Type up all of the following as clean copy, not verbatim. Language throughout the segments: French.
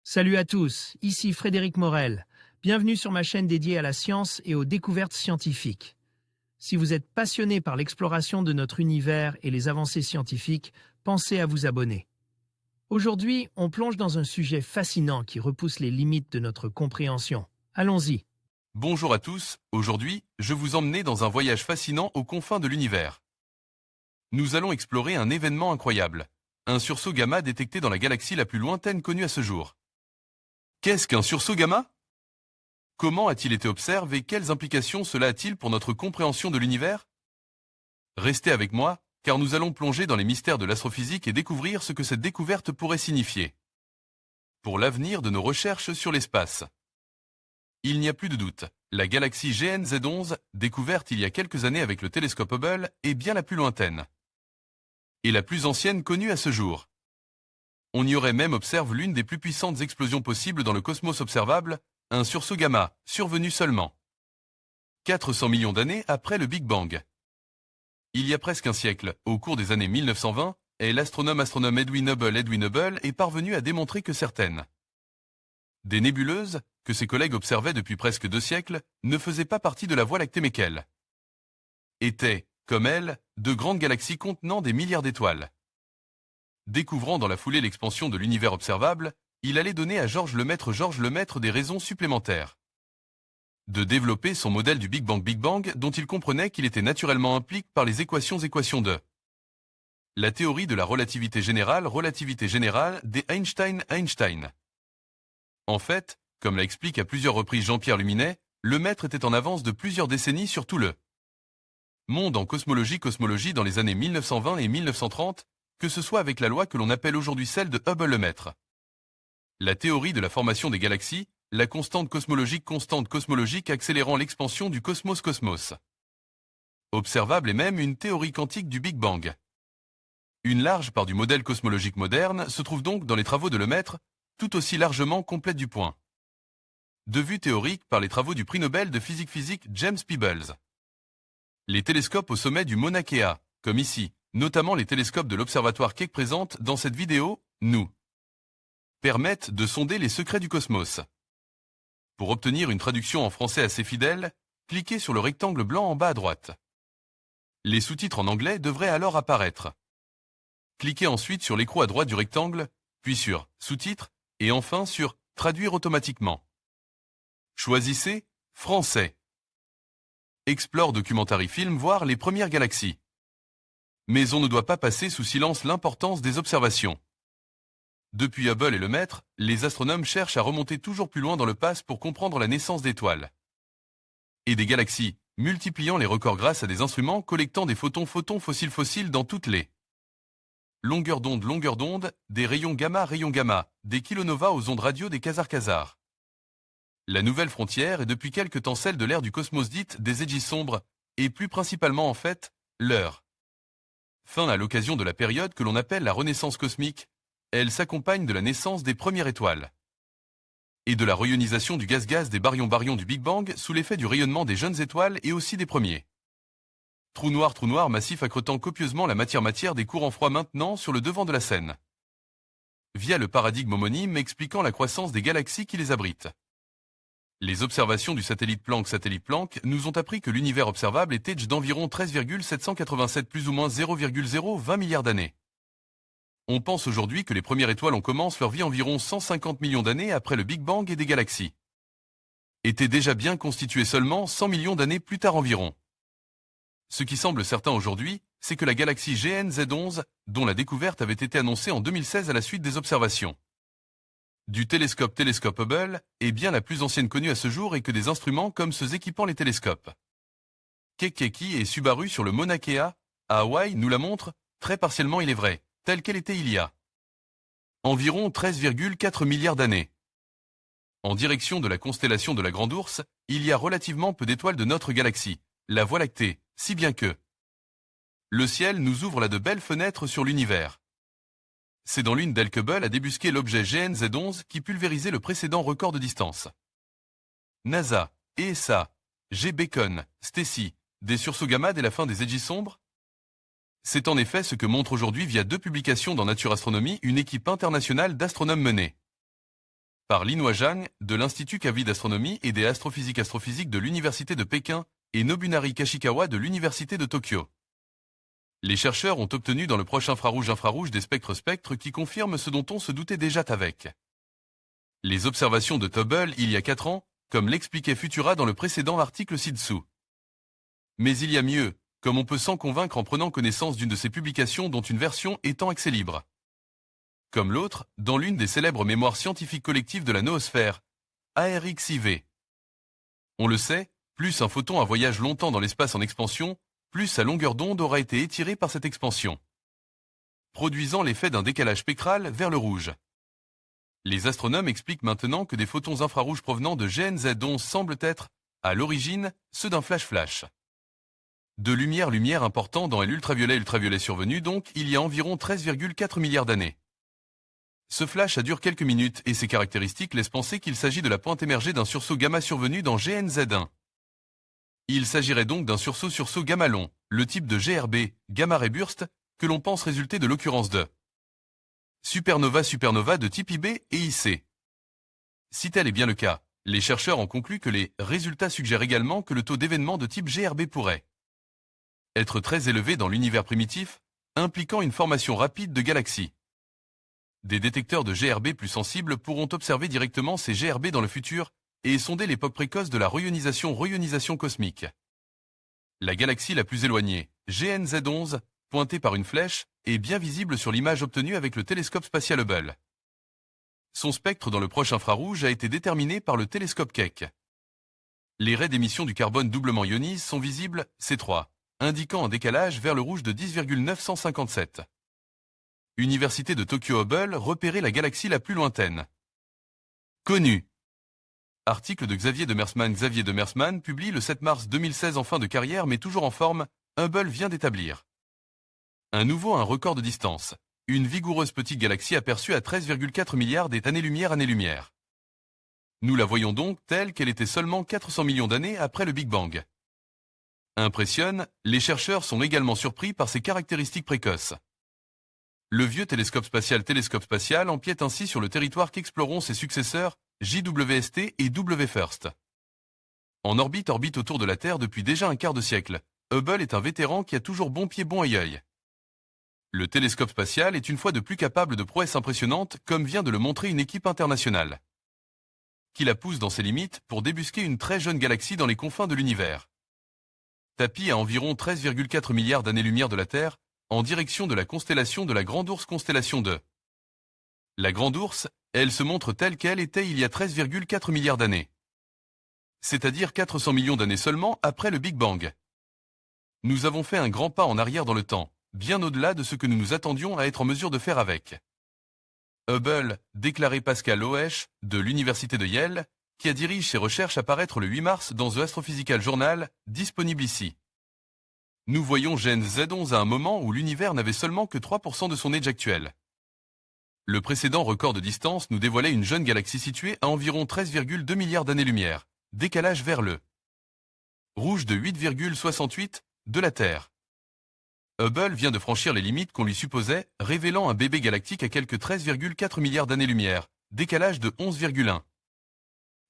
Salut à tous, ici Frédéric Morel. Bienvenue sur ma chaîne dédiée à la science et aux découvertes scientifiques. Si vous êtes passionné par l'exploration de notre univers et les avancées scientifiques, pensez à vous abonner. Aujourd'hui, on plonge dans un sujet fascinant qui repousse les limites de notre compréhension. Allons-y. Bonjour à tous, aujourd'hui, je vous emmener dans un voyage fascinant aux confins de l'univers. Nous allons explorer un événement incroyable, un sursaut gamma détecté dans la galaxie la plus lointaine connue à ce jour. Qu'est-ce qu'un sursaut gamma? Comment a-t-il été observé et quelles implications cela a-t-il pour notre compréhension de l'univers? Restez avec moi, car nous allons plonger dans les mystères de l'astrophysique et découvrir ce que cette découverte pourrait signifier pour l'avenir de nos recherches sur l'espace. Il n'y a plus de doute, la galaxie GN-Z11, découverte il y a quelques années avec le télescope Hubble, est bien la plus lointaine. Et la plus ancienne connue à ce jour. On y aurait même observé l'une des plus puissantes explosions possibles dans le cosmos observable, un sursaut gamma, survenu seulement 400 millions d'années après le Big Bang. Il y a presque un siècle, au cours des années 1920, l'astronome Edwin Hubble est parvenu à démontrer que certaines des nébuleuses, que ses collègues observaient depuis presque 2 siècles, ne faisaient pas partie de la Voie lactée mais qu'elles étaient, comme elle, de grandes galaxies contenant des milliards d'étoiles. Découvrant dans la foulée l'expansion de l'univers observable, il allait donner à Georges Lemaître des raisons supplémentaires de développer son modèle du Big Bang dont il comprenait qu'il était naturellement impliqué par les équations de la théorie de la relativité générale des Einstein. En fait, comme l'a expliqué à plusieurs reprises Jean-Pierre Luminet, Lemaître était en avance de plusieurs décennies sur tout le monde en cosmologie dans les années 1920 et 1930, que ce soit avec la loi que l'on appelle aujourd'hui celle de Hubble-Lemaître. La théorie de la formation des galaxies, la constante cosmologique accélérant l'expansion du cosmos observable et même une théorie quantique du Big Bang. Une large part du modèle cosmologique moderne se trouve donc dans les travaux de Lemaître, tout aussi largement complète du point de vue théorique par les travaux du prix Nobel de physique James Peebles. Les télescopes au sommet du Mauna Kea, comme ici, notamment les télescopes de l'observatoire Keck présentes dans cette vidéo, nous permettent de sonder les secrets du cosmos. Pour obtenir une traduction en français assez fidèle, cliquez sur le rectangle blanc en bas à droite. Les sous-titres en anglais devraient alors apparaître. Cliquez ensuite sur l'écrou à droite du rectangle, puis sur Sous-titres, et enfin sur Traduire automatiquement. Choisissez Français. Explore Documentary Film voir les premières galaxies. Mais on ne doit pas passer sous silence l'importance des observations. Depuis Hubble et Lemaître, les astronomes cherchent à remonter toujours plus loin dans le passé pour comprendre la naissance d'étoiles et des galaxies, multipliant les records grâce à des instruments collectant des photons fossiles dans toutes les longueurs d'onde, des rayons gamma, des kilonovas aux ondes radio des quasars. La nouvelle frontière est depuis quelque temps celle de l'ère du cosmos dite des égis sombres, et plus principalement en fait, leur fin à l'occasion de la période que l'on appelle la Renaissance cosmique. Elle s'accompagne de la naissance des premières étoiles et de la réionisation du gaz des baryons du Big Bang sous l'effet du rayonnement des jeunes étoiles et aussi des premiers trous noirs massifs accrotant copieusement la matière des courants froids maintenant sur le devant de la scène, via le paradigme homonyme expliquant la croissance des galaxies qui les abritent. Les observations du satellite Planck nous ont appris que l'univers observable était d'environ 13,787 plus ou moins 0,020 milliards d'années. On pense aujourd'hui que les premières étoiles commencent leur vie environ 150 millions d'années après le Big Bang et des galaxies étaient déjà bien constituées seulement 100 millions d'années plus tard environ. Ce qui semble certain aujourd'hui, c'est que la galaxie GN-Z11, dont la découverte avait été annoncée en 2016 à la suite des observations du télescope Hubble, est bien la plus ancienne connue à ce jour et que des instruments comme ceux équipant les télescopes Keck et Subaru sur le Mauna Kea, à Hawaï, nous la montrent, très partiellement il est vrai, telle qu'elle était il y a environ 13,4 milliards d'années. En direction de la constellation de la Grande Ourse, il y a relativement peu d'étoiles de notre galaxie, la Voie lactée, si bien que le ciel nous ouvre là de belles fenêtres sur l'univers. C'est dans l'une d'elles qu'Hubble a débusqué l'objet GN-Z11 qui pulvérisait le précédent record de distance. NASA, ESA, G. Bacon, Stacy, des sursauts gamma dès la fin des égis sombres? C'est en effet ce que montre aujourd'hui via 2 publications dans Nature Astronomy une équipe internationale d'astronomes menée par Linhua Zhang de l'Institut Kavli d'astronomie et des astrophysiques de l'Université de Pékin et Nobunari Kashikawa de l'Université de Tokyo. Les chercheurs ont obtenu dans le proche infrarouge des spectres qui confirment ce dont on se doutait déjà avec les observations de Hubble il y a 4 ans, comme l'expliquait Futura dans le précédent article ci-dessous. Mais il y a mieux, comme on peut s'en convaincre en prenant connaissance d'une de ces publications dont une version est en accès libre. Comme l'autre, dans l'une des célèbres mémoires scientifiques collectives de la noosphère, ARXIV. On le sait, plus un photon a voyage longtemps dans l'espace en expansion, plus sa longueur d'onde aura été étirée par cette expansion, produisant l'effet d'un décalage spectral vers le rouge. Les astronomes expliquent maintenant que des photons infrarouges provenant de GNZ11 semblent être, à l'origine, ceux d'un flash-flash. De lumière important dans l'ultraviolet survenu donc il y a environ 13,4 milliards d'années. Ce flash dure quelques minutes et ses caractéristiques laissent penser qu'il s'agit de la pointe émergée d'un sursaut gamma survenu dans GNZ1. Il s'agirait donc d'un sursaut gamma long, le type de GRB, gamma ray burst, que l'on pense résulter de l'occurrence de supernova de type IB et IC. Si tel est bien le cas, les chercheurs ont conclu que les résultats suggèrent également que le taux d'événements de type GRB pourrait être très élevé dans l'univers primitif, impliquant une formation rapide de galaxies. Des détecteurs de GRB plus sensibles pourront observer directement ces GRB dans le futur et sonder l'époque précoce de la rayonnisation cosmique. La galaxie la plus éloignée, GNZ11, pointée par une flèche, est bien visible sur l'image obtenue avec le télescope spatial Hubble. Son spectre dans le proche infrarouge a été déterminé par le télescope Keck. Les raies d'émission du carbone doublement ionisé sont visibles, C3, indiquant un décalage vers le rouge de 10,957. Université de Tokyo Hubble repérait la galaxie la plus lointaine connue. Article de Xavier de Mersmann. Xavier de Mersmann publie le 7 mars 2016 en fin de carrière mais toujours en forme, Hubble vient d'établir un record de distance. Une vigoureuse petite galaxie aperçue à 13,4 milliards d'années-lumière. Nous la voyons donc telle qu'elle était seulement 400 millions d'années après le Big Bang. Impressionne, les chercheurs sont également surpris par ses caractéristiques précoces. Le vieux télescope spatial empiète ainsi sur le territoire qu'exploreront ses successeurs, JWST et WFIRST. En orbite autour de la Terre depuis déjà un quart de siècle, Hubble est un vétéran qui a toujours bon pied bon œil. Le télescope spatial est une fois de plus capable de prouesses impressionnantes comme vient de le montrer une équipe internationale, qui la pousse dans ses limites pour débusquer une très jeune galaxie dans les confins de l'univers. Tapie à environ 13,4 milliards d'années-lumière de la Terre, en direction de la constellation de la Grande Ourse constellation 2. La Grande Ourse, elle se montre telle qu'elle était il y a 13,4 milliards d'années. C'est-à-dire 400 millions d'années seulement après le Big Bang. Nous avons fait un grand pas en arrière dans le temps, bien au-delà de ce que nous nous attendions à être en mesure de faire avec Hubble, déclaré Pascal Loesch, de l'Université de Yale, qui dirige ses recherches à paraître le 8 mars dans The Astrophysical Journal, disponible ici. Nous voyons GNZ11 à un moment où l'univers n'avait seulement que 3% de son âge actuel. Le précédent record de distance nous dévoilait une jeune galaxie située à environ 13,2 milliards d'années-lumière, décalage vers le rouge de 8,68 de la Terre. Hubble vient de franchir les limites qu'on lui supposait, révélant un bébé galactique à quelques 13,4 milliards d'années-lumière, décalage de 11,1.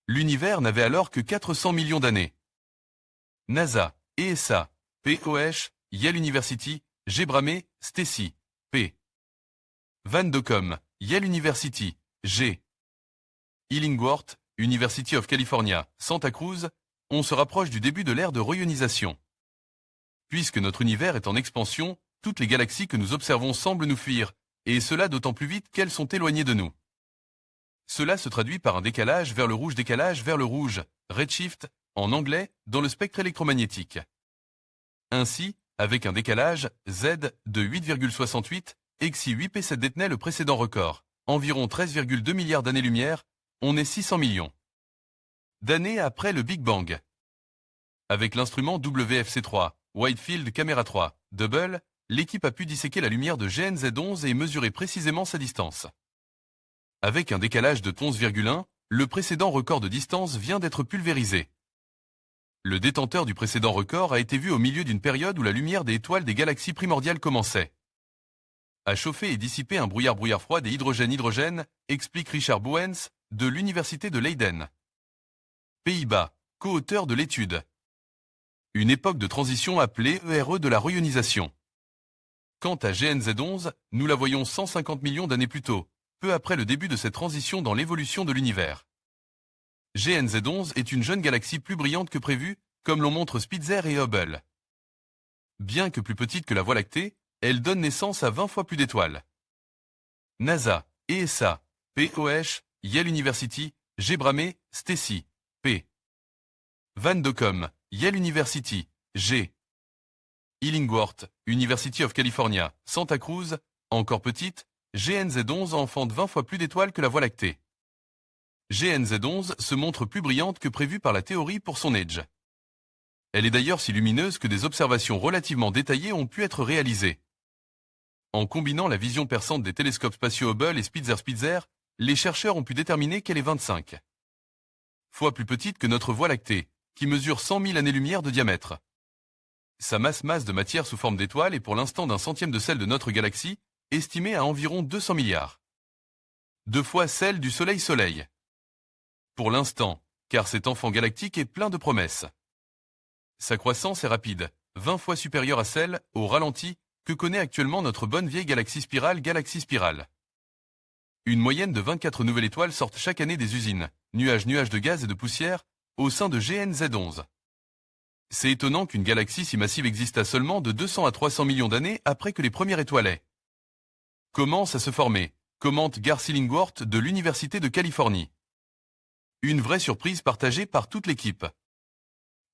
L'univers n'avait alors que 400 millions d'années. NASA, ESA, POH, Yale University, G. Bramé, Stacy, P. Van Dockum, Yale University, G. Illingworth, University of California, Santa Cruz, on se rapproche du début de l'ère de rayonisation. Puisque notre univers est en expansion, toutes les galaxies que nous observons semblent nous fuir, et cela d'autant plus vite qu'elles sont éloignées de nous. Cela se traduit par un décalage vers le rouge, redshift, en anglais, dans le spectre électromagnétique. Ainsi, avec un décalage, Z, de 8,68, Exi 8P7 détenait le précédent record, environ 13,2 milliards d'années-lumière, on est 600 millions d'années après le Big Bang. Avec l'instrument WFC3, Wide-Field Camera 3, d'Hubble, l'équipe a pu disséquer la lumière de GNZ11 et mesurer précisément sa distance. Avec un décalage de 11,1, le précédent record de distance vient d'être pulvérisé. Le détenteur du précédent record a été vu au milieu d'une période où la lumière des étoiles des galaxies primordiales commençait à chauffer et dissiper un brouillard froid des hydrogène, explique Richard Bowens, de l'Université de Leiden. Pays-Bas, co-auteur de l'étude. Une époque de transition appelée ERE de la rayonnisation. Quant à GNZ11, nous la voyons 150 millions d'années plus tôt, peu après le début de cette transition dans l'évolution de l'univers. GNZ11 est une jeune galaxie plus brillante que prévu, comme l'on montre Spitzer et Hubble. Bien que plus petite que la Voie lactée, elle donne naissance à 20 fois plus d'étoiles. NASA, ESA, POH, Yale University, G. Bramé, Stacy, P. Van Dockum, Yale University, G. Illingworth, University of California, Santa Cruz, encore petite, GNZ11 enfante 20 fois plus d'étoiles que la Voie lactée. GNZ11 se montre plus brillante que prévu par la théorie pour son âge. Elle est d'ailleurs si lumineuse que des observations relativement détaillées ont pu être réalisées. En combinant la vision perçante des télescopes spatiaux Hubble et Spitzer, les chercheurs ont pu déterminer qu'elle est 25 fois plus petite que notre Voie lactée, qui mesure 100 000 années-lumière de diamètre. Sa masse de matière sous forme d'étoile est pour l'instant d'un centième de celle de notre galaxie, estimée à environ 200 milliards. 2 fois celle du Soleil. Pour l'instant, car cet enfant galactique est plein de promesses. Sa croissance est rapide, 20 fois supérieure à celle, au ralenti, que connaît actuellement notre bonne vieille galaxie spirale. Une moyenne de 24 nouvelles étoiles sortent chaque année des usines, nuages de gaz et de poussière, au sein de GNZ11. C'est étonnant qu'une galaxie si massive exista seulement de 200 à 300 millions d'années après que les premières étoiles aient commencent à se former, commente Gar Illingworth de l'Université de Californie. Une vraie surprise partagée par toute l'équipe.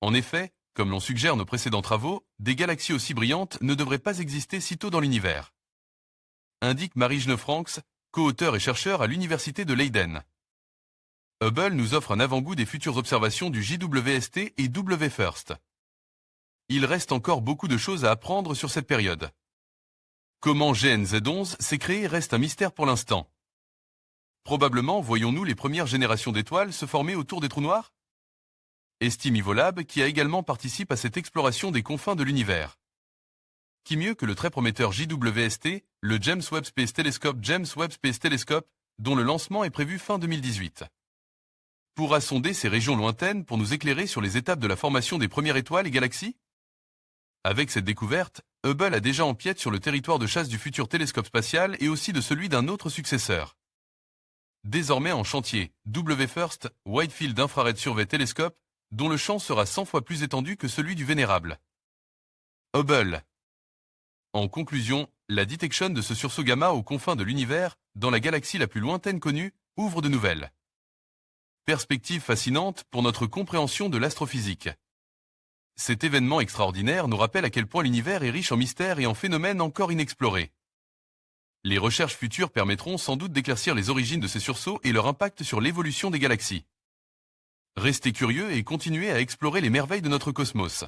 En effet, comme l'on suggère nos précédents travaux, des galaxies aussi brillantes ne devraient pas exister si tôt dans l'univers. Indique Marie-Jeanne Franks, co-auteur et chercheur à l'Université de Leiden. Hubble nous offre un avant-goût des futures observations du JWST et WFIRST. Il reste encore beaucoup de choses à apprendre sur cette période. Comment GNZ11 s'est créé reste un mystère pour l'instant. Probablement voyons-nous les premières générations d'étoiles se former autour des trous noirs? Estime Ivolab qui a également participé à cette exploration des confins de l'univers. Qui mieux que le très prometteur JWST, le James Webb Space Telescope, dont le lancement est prévu fin 2018. Pourra sonder ces régions lointaines pour nous éclairer sur les étapes de la formation des premières étoiles et galaxies? Avec cette découverte, Hubble a déjà empiété sur le territoire de chasse du futur télescope spatial et aussi de celui d'un autre successeur. Désormais en chantier, WFIRST, Wide Field Infrared Survey Telescope, dont le champ sera 100 fois plus étendu que celui du vénérable Hubble. En conclusion, la détection de ce sursaut gamma aux confins de l'univers, dans la galaxie la plus lointaine connue, ouvre de nouvelles perspectives fascinantes pour notre compréhension de l'astrophysique. Cet événement extraordinaire nous rappelle à quel point l'univers est riche en mystères et en phénomènes encore inexplorés. Les recherches futures permettront sans doute d'éclaircir les origines de ces sursauts et leur impact sur l'évolution des galaxies. Restez curieux et continuez à explorer les merveilles de notre cosmos.